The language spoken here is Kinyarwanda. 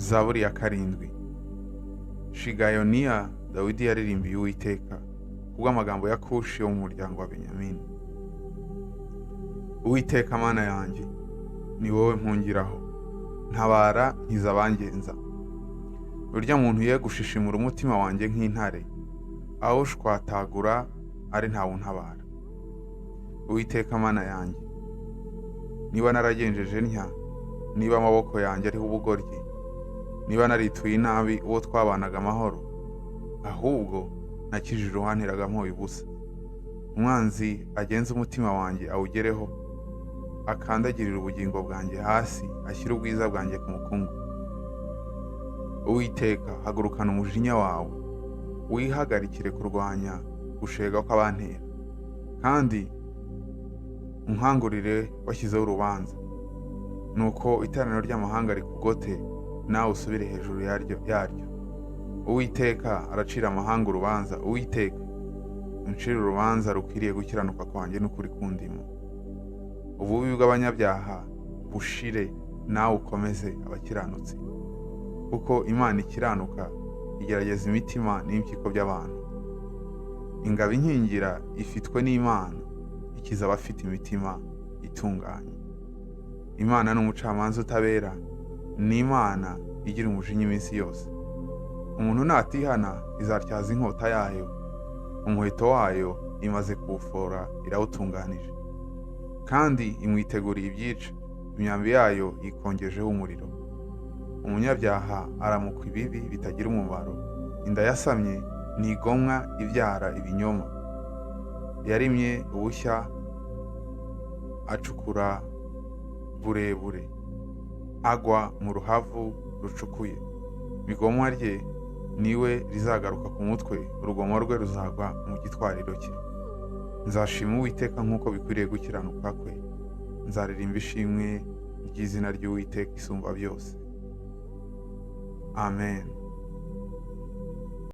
Zaburi ya 7. Shigayoniya Dawidi yaririmbiye Uwiteka kubw'amagambo ya Kushi wo mu muryango wa Benyamini. Uwiteka Mana yanjye, ni wowe mpungiraho, ntabara nkiza abangenza. Urya muntu ye gushishimura umutima wanjye nk'intare, awushwatagura ari ntawuntabara. Uwiteka Mana yanjye, niba naragenjeje ntya, niba amaboko yanjye ariho ubugoryi, niba narituye inabi uwo twabanaga amahoro, ahubwo nakijije uwanteraga mpoye ubusa. Umwanzi agenza umutima wanjye awugereho, akandagirira ubugingo bwanjye hasi, ashyira ubwiza bwanjye ku mukungu. Uwiteka, hagurukana umujinya wawe, wihagarikire kurwanya gushega kw'abantera, kandi unkangurire washyizeho urubanza. Nuko iteraniro ry'amahanga rikugote, nawe usubire hejuru yaryo. Uwiteka aracira amahanga urubanza. Uwiteka, uncire urubanza rukwiriye gukiranuka kwanjye n'ukuri kundimo. Ububi bw'abanyabyaha bushire, nawe ukomeze abakiranutsi. Kuko Imana ikiranuka igerageza imitima n'impyiko by'abantu. Ingabo inkingira ifitwe n'Imana, ikiza abafite imitima itunganye. Imana ni umucamanza utabera, ni Imana igira umujinya iminsi yose. Umuntu natihana izatyaza inkota yayo, umuheto wayo imaze kuwufora irawutunganije, kandi imwiteguriye ibyica, imyambi yayo ikongejeho umuriro. Umunyabyaha aramukwa ibibi bitagira umumaro, inda yasamye ntigomwa ibyara ibinyoma. Yarimye ubushya acukura burebure, agwa mu ruhavu rucukuye. Igomwa rye niwe rizagaruka ku mutwe, urugomo rwe ruzagwa mu gitwariro cye. Nzashima Uwiteka nk'uko bikwiriye gukiranuka kwe, nzaririmba ishimwe ry'izina ry'Uwiteka isumba byose. Amen.